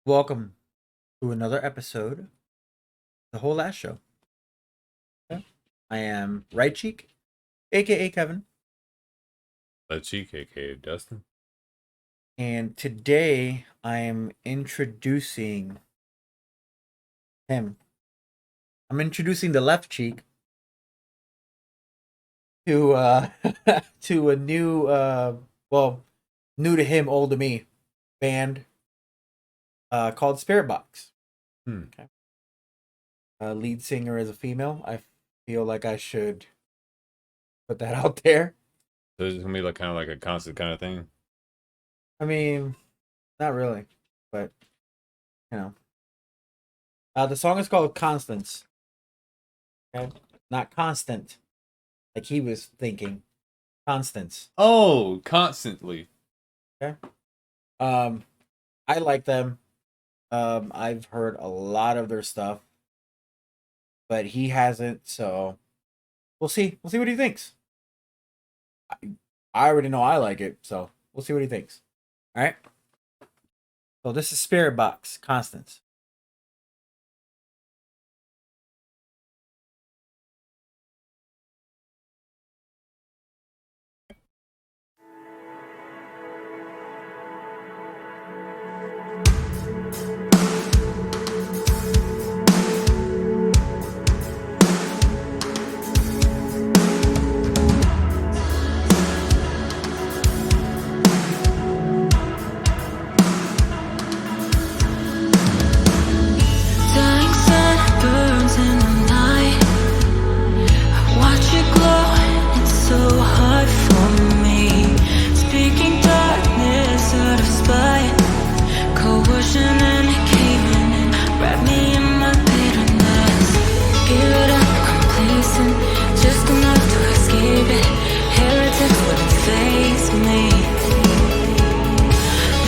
Welcome to another episode of The Whole Last Show. Okay. I am Right Cheek, aka Kevin, Left Cheek, aka Dustin. and today I am introducing him. I'm introducing the left cheek to to a new new to him, old to me band called Spiritbox. Okay. Lead singer is a female. I feel like I should put that out there. So it's gonna be like kind of like a constant kind of thing. I mean, not really, but you know. The song is called Constance. Okay? Not constant, like he was thinking. Constance. Oh, constantly. Okay. I like them. I've heard a lot of their stuff, but he hasn't, so we'll see. We'll see what he thinks. I already know I like it, so we'll see what he thinks. All right. So this is Spiritbox, Constance. Dying sun burns in the night. I watch it glow, it's so hard for me. Speaking darkness out of spite, coercion and caving in. Wrap me in my bitterness. Give it up, complacent, just enough to escape it. Heretics wouldn't face me.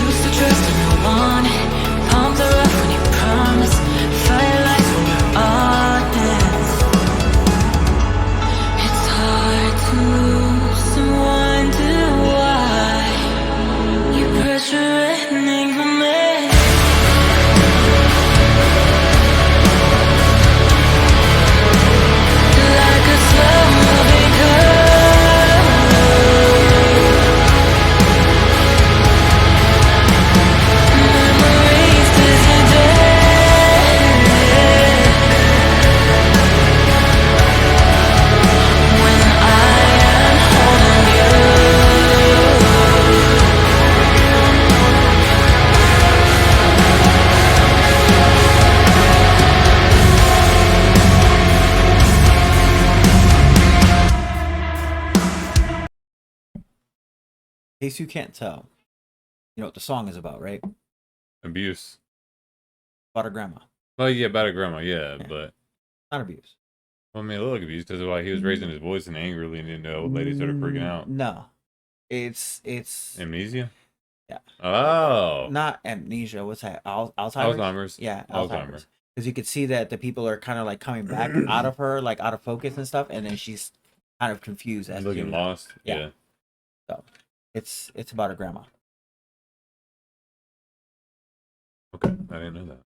Lose the trust when I want it. Palms are rough when you promise. Firelights when you're honest. It's hard to lose and wonder why you pressuring for me. Like a slow-moving curve. Memories disappear when I am holding In case you can't tell, you know what the song is about, right? Abuse. About her grandma. Oh yeah, about a grandma, yeah, Yeah. but Not abuse. I mean, a little abuse because why he was raising his voice and angrily, and the old lady started freaking out. No. It's Amnesia. Yeah. Oh, not amnesia. What's that? Alzheimer's. Alzheimer's. Yeah, Alzheimer's. Because you could see that the people are kind of like coming back out of her, like out of focus and stuff, and then she's kind of confused as Looking to lost. Yeah. Yeah. So it's about her grandma. Okay, I didn't know that.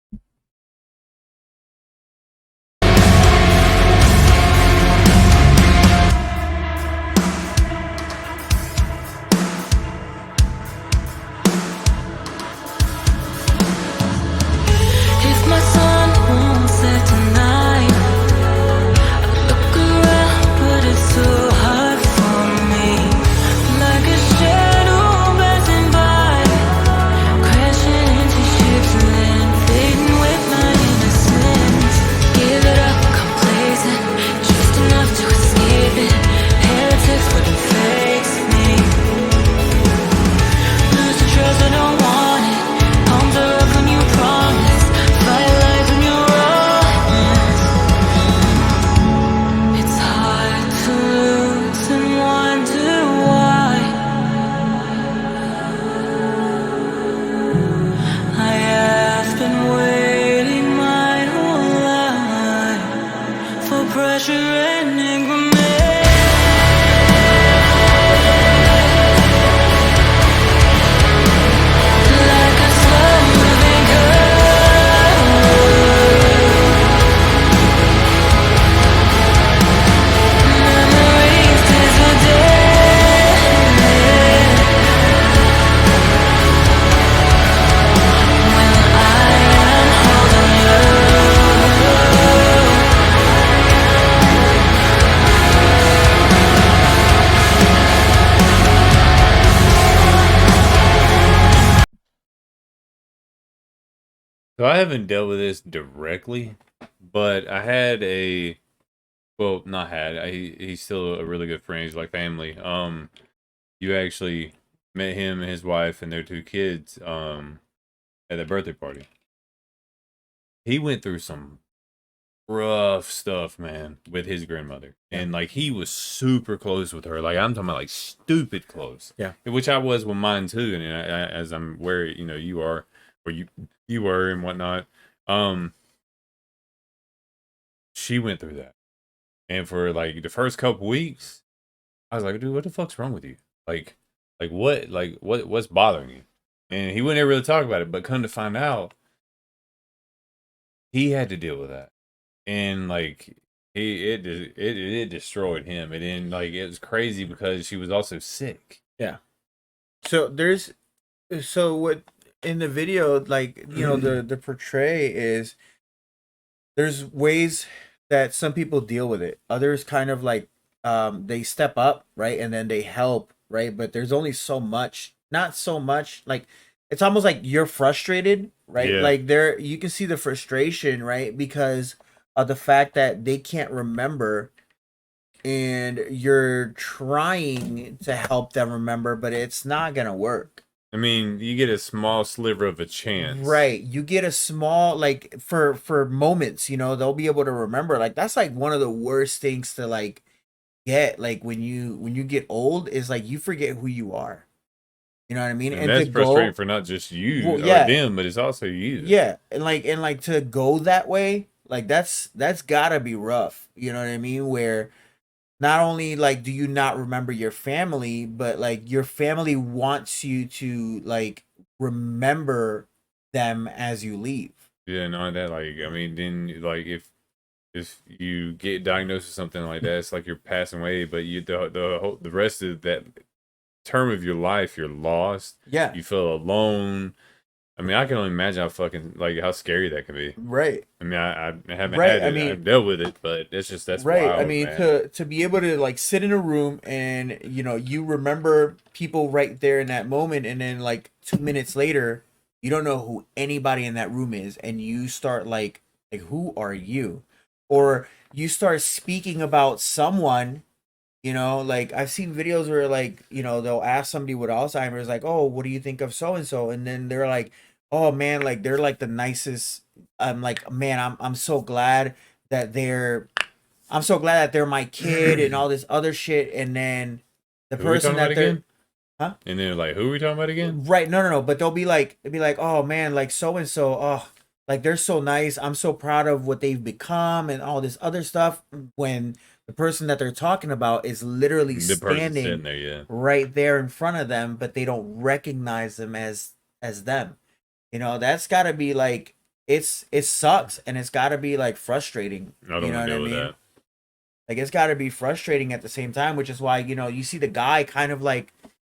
if my sun won't set tonight. I look around, but it's so hard for me. Like a shadow passing by, crashing into ships and then fading So I haven't dealt with this directly, but I had not had. He's still a really good friend. He's like family. You actually met him and his wife and their 2 kids at their birthday party. He went through some rough stuff, man, with his grandmother. And like he was super close with her. Like I'm talking about like stupid close. Yeah. Which I was with mine too. And as I'm where you are, where you were and whatnot. She went through that. And for like the first couple weeks, I was like, dude, what the fuck's wrong with you? What's bothering you? And he wouldn't ever really talk about it, but come to find out, he had to deal with that. And like it destroyed him. And then like it was crazy because she was also sick. Yeah. So what in the video, like, the portray is there's ways that some people deal with it. Others kind of like they step up, right? And then they help, right? But there's only so much, not so much. Like it's almost like you're frustrated, right? Yeah. Like you can see the frustration, right? Because of the fact that they can't remember and you're trying to help them remember, but it's not going to work. I mean, you get a small sliver of a chance. Right. You get a small, like for moments, they'll be able to remember. Like that's like one of the worst things to like get, like when you get old, is like you forget who you are. You know what I mean? And that's frustrating for not just you or them, but it's also you. Yeah. And like to go that way, like that's gotta be rough. You know what I mean? Where not only like do you not remember your family, but like your family wants you to like remember them as you leave. Yeah, not that like I mean, then like if you get diagnosed with something like that, it's like you're passing away, but the rest of that term of your life, you're lost. Yeah, you feel alone. I mean, I can only imagine how fucking like how scary that can be. Right. I mean, I haven't had it. I've dealt with it, but that's right. wild, I mean, man. to be able to like sit in a room and you remember people right there in that moment, and then like 2 minutes later, you don't know who anybody in that room is, and you start like who are you, or you start speaking about someone. Like I've seen videos where like, they'll ask somebody with Alzheimer's, like, oh, what do you think of so-and-so? And then they're like, oh man, like they're like the nicest. I'm like, man, I'm so glad that they're my kid and all this other shit. And then the person that they're, huh? And then like, who are we talking about again? Right. No. But they'll be like, oh man, like so-and-so, oh, like they're so nice. I'm so proud of what they've become and all this other stuff. When the person that they're talking about is literally standing there, right there in front of them, but they don't recognize them as them. That's got to be like it sucks, and it's got to be like frustrating. I don't want to deal with that. Like it's got to be frustrating at the same time, which is why you see the guy kind of like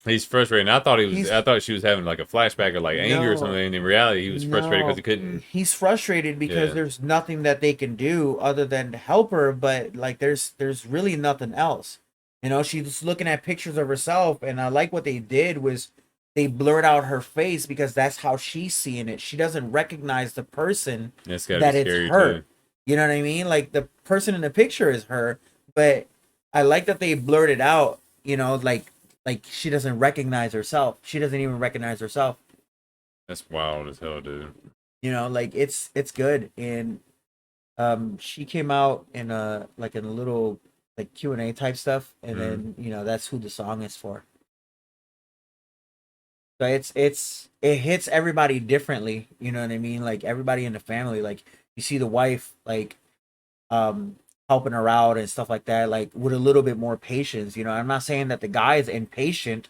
he's frustrated. I thought she was having like a flashback of like anger or something. And in reality, he was frustrated because he couldn't. He's frustrated because there's nothing that they can do other than help her. But like, there's really nothing else. She's looking at pictures of herself, and I like what they did was they blurred out her face because that's how she's seeing it. She doesn't recognize the person that it's her. Too. You know what I mean? Like the person in the picture is her, but I like that they blurred it out. Like she doesn't recognize herself. She doesn't even recognize herself. That's wild as hell, dude. Like it's good. And she came out in a little like Q&A type stuff, and then that's who the song is for. So it hits everybody differently, you know what I mean? Like everybody in the family, like you see the wife like helping her out and stuff like that, like with a little bit more patience. I'm not saying that the guy is impatient.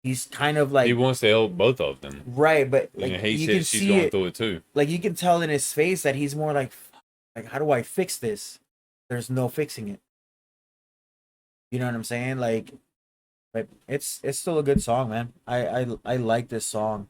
He's kind of like he wants to help both of them, right? But like you can she's see going through it too. Like you can tell in his face that he's more like how do I fix this? There's no fixing it. You know what I'm saying? Like, but it's still a good song, man. I like this song.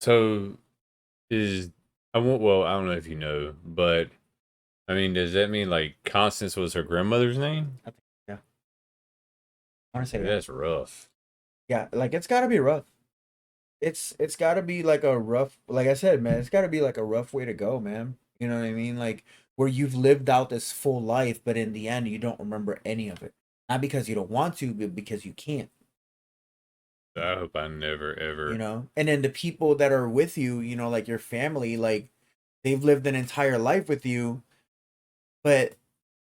So is I won't. Well, I don't know if you know, but I mean, does that mean like Constance was her grandmother's name? I think, yeah. I want to say yeah. That's rough. Yeah, like it's gotta be rough. It's gotta be like a rough, like I said, man, it's gotta be like a rough way to go, man. You know what I mean? Like where you've lived out this full life, but in the end you don't remember any of it. Not because you don't want to, but because you can't. I hope I never You ever. know? And then the people that are with you, you know, like your family, like they've lived an entire life with you, but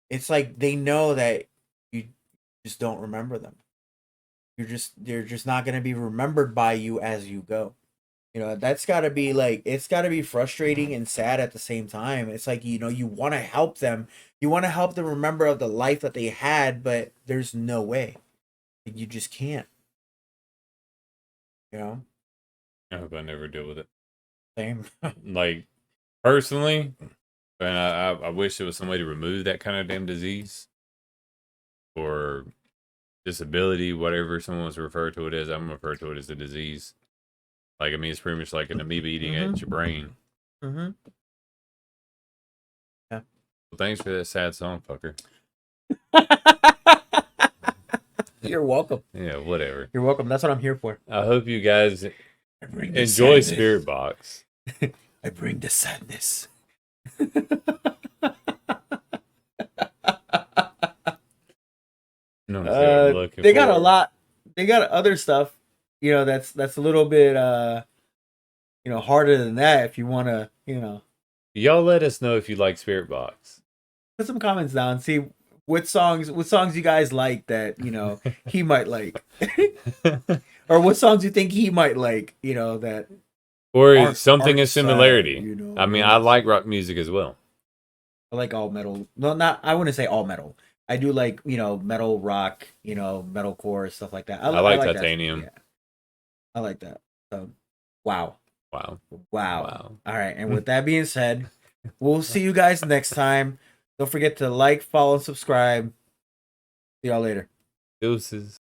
it's like they know that you just don't remember them. They're just not gonna be remembered by you as you go. You know, that's gotta be like it's gotta be frustrating and sad at the same time. It's like, you know, you wanna help them. You wanna help them remember of the life that they had, but there's no way. You just can't. You know? I hope I never deal with it. Same. Like personally, and I wish there was some way to remove that kind of damn disease or disability, whatever someone wants to refer to it as. I'm gonna refer to it as a disease. Like I mean, it's pretty much like an amoeba eating at your brain. Mm-hmm. Well, thanks for that sad song, fucker. You're welcome. Yeah, whatever. You're welcome. That's what I'm here for. I hope you guys bring the enjoy sadness. Spiritbox. I bring the sadness. No, I'm looking they got a forward. lot. They got other stuff, you know, that's a little bit you know, harder than that if you want to, you know. Y'all let us know if you like Spiritbox. Put some comments down, see what songs you guys like that, you know, he might like. Or what songs you think he might like, you know, that Or something in aren't sad, similarity. you know. I mean, I like rock music as well. I like all metal. No, not I wouldn't say all metal. I do like, you know, metal rock, you know, metalcore, stuff like that. I like that. Titanium. Yeah. I like that. So, wow. Wow. All right. And with that being said, we'll see you guys next time. Don't forget to like, follow, and subscribe. See y'all later. Deuces.